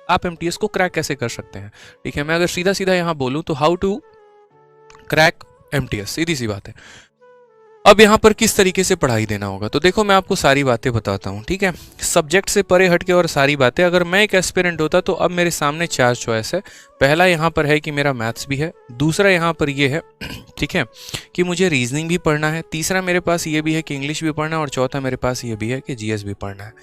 आप एमटीएस को क्रैक कैसे कर सकते हैं। ठीक है, मैं अगर सीधा सीधा यहाँ बोलूँ तो हाउ टू क्रैक एमटीएस, सीधी सी बात है। अब यहाँ पर किस तरीके से पढ़ाई देना होगा, तो देखो मैं आपको सारी बातें बताता हूँ। ठीक है, सब्जेक्ट से परे हटके और सारी बातें। अगर मैं एक एस्पिरेंट होता तो अब मेरे सामने 4 चॉइस है। पहला यहाँ पर है कि मेरा मैथ्स भी है, दूसरा यहाँ पर ये है ठीक है कि मुझे रीजनिंग भी पढ़ना है, तीसरा मेरे पास ये भी है कि इंग्लिश भी पढ़ना है, और चौथा मेरे पास ये भी है कि जीएस भी पढ़ना है।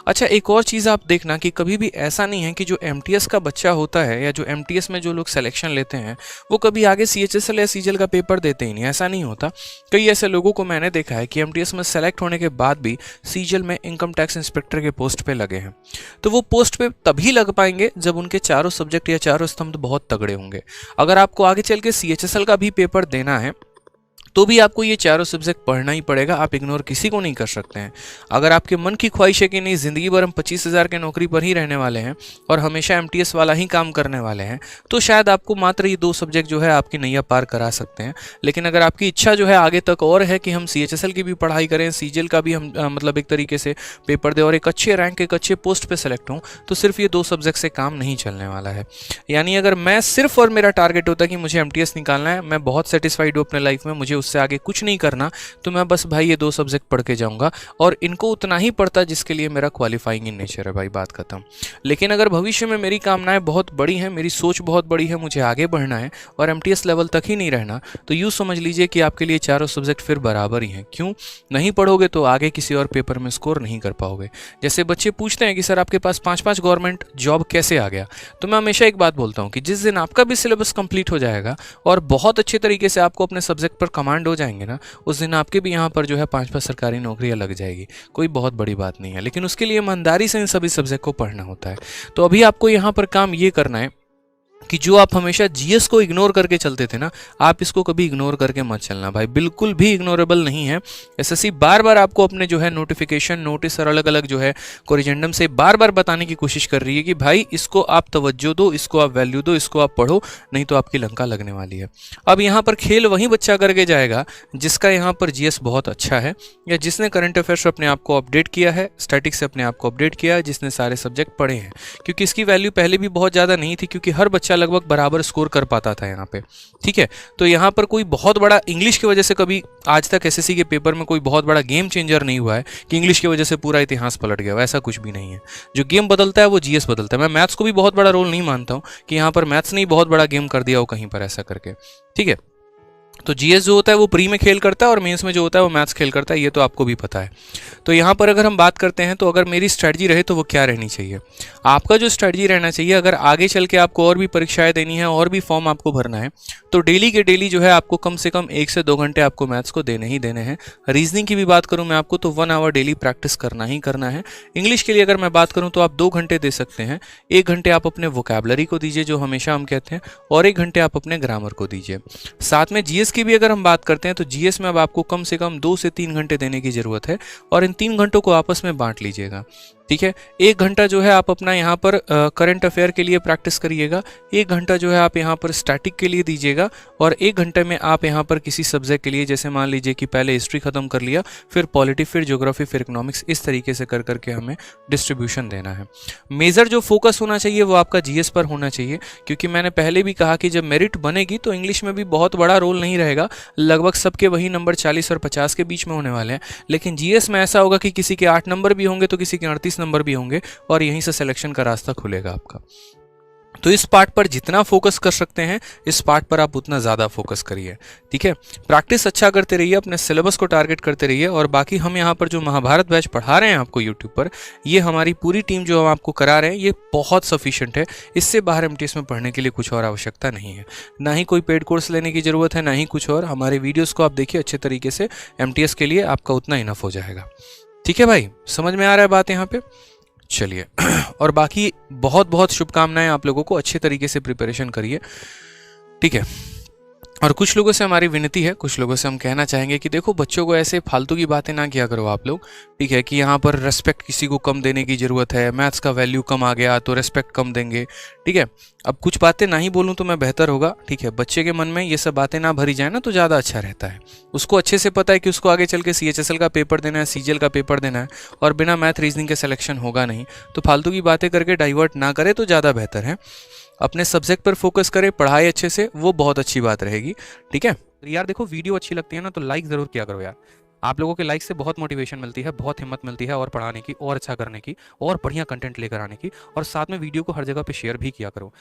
अच्छा, एक और चीज़ आप देखना कि कभी भी ऐसा नहीं है कि जो एमटीएस का बच्चा होता है या जो एमटीएस में जो लोग सिलेक्शन लेते हैं वो कभी आगे सीएचएसएल या सीजीएल का पेपर देते ही नहीं, ऐसा नहीं होता। कई ऐसे लोगों को मैंने देखा है कि एमटीएस में सेलेक्ट होने के बाद भी सीजीएल में इनकम टैक्स इंस्पेक्टर के पोस्ट पे लगे हैं। तो वो पोस्ट पे तभी लग पाएंगे जब उनके चारों सब्जेक्ट या चारों स्तंभ बहुत तगड़े होंगे। अगर आपको आगे चल के सीएचएसएल का भी पेपर देना है तो भी आपको ये चारों सब्जेक्ट पढ़ना ही पड़ेगा, आप इग्नोर किसी को नहीं कर सकते हैं। अगर आपके मन की ख्वाहिश है कि नहीं ज़िंदगी भर हम 25,000 के नौकरी पर ही रहने वाले हैं और हमेशा एमटीएस वाला ही काम करने वाले हैं, तो शायद आपको मात्र ये 2 सब्जेक्ट जो है आपकी नैया पार करा सकते हैं। लेकिन अगर आपकी इच्छा जो है आगे तक और है कि हम सीएचएसएल की भी पढ़ाई करें, सीजीएल का भी हम मतलब एक तरीके से पेपर दें और एक अच्छे रैंक, एक अच्छे पोस्ट पर सेलेक्ट हों, तो सिर्फ ये 2 सब्जेक्ट से काम नहीं चलने वाला है। यानी अगर मैं सिर्फ और मेरा टारगेट होता है कि मुझे एमटीएस निकालना है, मैं बहुत सेटिस्फाइड हूँ अपने लाइफ में, मुझे उससे आगे कुछ नहीं करना, तो मैं बस भाई ये 2 सब्जेक्ट पढ़ के जाऊंगा और इनको उतना ही पढ़ता जिसके लिए मेरा क्वालिफाइंग इन नेचर है, भाई बात खत्म। लेकिन अगर भविष्य में मेरी कामनाएं बहुत बड़ी हैं, मेरी सोच बहुत बड़ी है, मुझे आगे बढ़ना है और एमटीएस लेवल तक ही नहीं रहना, तो यूँ समझ लीजिए कि आपके लिए चारों सब्जेक्ट फिर बराबर ही हैं। क्यों नहीं पढ़ोगे तो आगे किसी और पेपर में स्कोर नहीं कर पाओगे। जैसे बच्चे पूछते हैं कि सर आपके पास 5-5 गवर्नमेंट जॉब कैसे आ गया, तो मैं हमेशा एक बात बोलता हूँ कि जिस दिन आपका भी सिलेबस कंप्लीट हो जाएगा और बहुत अच्छे तरीके से आपको अपने सब्जेक्ट पर कमांड हो जाएंगे ना, उस दिन आपके भी यहाँ पर जो है 5-5 सरकारी नौकरियां लग जाएगी। कोई बहुत बड़ी बात नहीं है, लेकिन उसके लिए ईमानदारी से इन सभी सब्जेक्ट को पढ़ना होता है। तो अभी आपको यहाँ पर काम ये करना है कि जो आप हमेशा जीएस को इग्नोर करके चलते थे ना, आप इसको कभी इग्नोर करके मत चलना भाई, बिल्कुल भी इग्नोरेबल नहीं है। एसएससी बार बार आपको अपने जो है नोटिफिकेशन, नोटिस और अलग अलग जो है कोरिजेंडम से बार बार बताने की कोशिश कर रही है कि भाई इसको आप तवज्जो दो, इसको आप वैल्यू दो, इसको आप पढ़ो, नहीं तो आपकी लंका लगने वाली है। अब यहाँ पर खेल वही बच्चा करके जाएगा जिसका यहाँ पर जीएस बहुत अच्छा है, या जिसने करंट अफेयर्स अपने आप को अपडेट किया है, स्टैटिक्स से अपने आप को अपडेट किया है, जिसने सारे सब्जेक्ट पढ़े हैं। क्योंकि इसकी वैल्यू पहले भी बहुत ज़्यादा नहीं थी, क्योंकि हर बच्चा लगभग बराबर स्कोर कर पाता था यहाँ पे। ठीक है, तो यहाँ पर कोई बहुत बड़ा इंग्लिश की वजह से कभी आज तक एसएससी के पेपर में कोई बहुत बड़ा गेम चेंजर नहीं हुआ है कि इंग्लिश की वजह से पूरा इतिहास पलट गया, ऐसा कुछ भी नहीं है। जो गेम बदलता है वो जीएस बदलता है। मैं मैथ्स को भी बहुत बड़ा रोल नहीं मानता हूँ कि यहाँ पर मैथ्स ने बहुत बड़ा गेम कर दिया हो कहीं पर ऐसा करके। ठीक है, तो जीएस जो होता है वो प्री में खेल करता है और मेंस में जो होता है वो मैथ्स खेल करता है, ये तो आपको भी पता है। तो यहाँ पर अगर हम बात करते हैं तो अगर मेरी स्ट्रेटजी रहे तो वो क्या रहनी चाहिए, आपका जो स्ट्रेटजी रहना चाहिए, अगर आगे चल के आपको और भी परीक्षाएं देनी है और भी फॉर्म आपको भरना है, तो डेली के डेली जो है आपको कम से कम 1 से 2 घंटे आपको मैथ्स को देने ही देने हैं। रीजनिंग की भी बात करूँ मैं आपको तो 1 आवर डेली प्रैक्टिस करना ही करना है। इंग्लिश के लिए अगर मैं बात करूँ तो आप 2 घंटे दे सकते हैं। 1 घंटे आप अपने वोकैबुलरी को दीजिए जो हमेशा हम कहते हैं, और 1 घंटे आप अपने ग्रामर को दीजिए। साथ में जीएस की भी अगर हम बात करते हैं तो जीएस में अब आपको कम से कम 2 से 3 घंटे देने की जरूरत है, और इन 3 घंटों को आपस में बांट लीजिएगा। ठीक है, 1 घंटा जो है आप अपना यहाँ पर करंट अफेयर के लिए प्रैक्टिस करिएगा, 1 घंटा जो है आप यहाँ पर स्टैटिक के लिए दीजिएगा, और 1 घंटे में आप यहाँ पर किसी सब्जेक्ट के लिए, जैसे मान लीजिए कि पहले हिस्ट्री खत्म कर लिया, फिर पॉलिटी, फिर ज्योग्राफी, फिर इकोनॉमिक्स, इस तरीके से कर करके हमें डिस्ट्रीब्यूशन देना है। मेजर जो फोकस होना चाहिए वो आपका जीएस पर होना चाहिए, क्योंकि मैंने पहले भी कहा कि जब मेरिट बनेगी तो इंग्लिश में भी बहुत बड़ा रोल नहीं रहेगा, लगभग सबके वही नंबर 40 और 50 के बीच में होने वाले हैं। लेकिन जीएस में ऐसा होगा कि किसी के 8 नंबर भी होंगे तो किसी के 38 नंबर भी होंगे, और यहीं से सिलेक्शन का रास्ता खुलेगा आपका। तो इस पार्ट पर जितना फोकस कर सकते हैं, इस पार्ट पर आप उतना ज़्यादा फोकस करिए। ठीक है, प्रैक्टिस अच्छा करते रहिए, अपने सिलेबस को टारगेट करते रहिए, और बाकी हम यहाँ पर जो महाभारत बैच पढ़ा रहे हैं आपको यूट्यूब पर, ये हमारी पूरी टीम जो हम आपको करा रहे हैं, ये बहुत सफिशिएंट है। इससे बाहर एमटीएस में पढ़ने के लिए कुछ और आवश्यकता नहीं है, ना ही कोई पेड कोर्स लेने की ज़रूरत है, ना ही कुछ और। हमारे वीडियोज़ को आप देखिए अच्छे तरीके से, एमटीएस के लिए आपका उतना इनफ हो जाएगा। ठीक है भाई, समझ में आ रहा है बात यहाँ पे? चलिए और बाकी बहुत बहुत शुभकामनाएं आप लोगों को, अच्छे तरीके से प्रिपरेशन करिए। ठीक है, और कुछ लोगों से हमारी विनती है, कुछ लोगों से हम कहना चाहेंगे कि देखो बच्चों को ऐसे फालतू की बातें ना किया करो आप लोग, ठीक है, कि यहाँ पर रेस्पेक्ट किसी को कम देने की ज़रूरत है, मैथ्स का वैल्यू कम आ गया तो रेस्पेक्ट कम देंगे, ठीक है। अब कुछ बातें ना ही बोलूँ तो मैं बेहतर होगा, ठीक है। बच्चे के मन में ये सब बातें ना भरी जाए ना तो ज़्यादा अच्छा रहता है। उसको अच्छे से पता है कि उसको आगे चल के CHSL का पेपर देना है, CGL का पेपर देना है, और बिना मैथ रीजनिंग के सिलेक्शन होगा नहीं। तो फालतू की बातें करके डाइवर्ट ना करे तो ज़्यादा बेहतर है। अपने सब्जेक्ट पर फोकस करें, पढ़ाई अच्छे से, वो बहुत अच्छी बात रहेगी, ठीक है। यार देखो, वीडियो अच्छी लगती है ना तो लाइक ज़रूर किया करो यार। आप लोगों के लाइक से बहुत मोटिवेशन मिलती है, बहुत हिम्मत मिलती है और पढ़ाने की, और अच्छा करने की, और बढ़िया कंटेंट लेकर आने की। और साथ में वीडियो को हर जगह पे शेयर भी किया करो।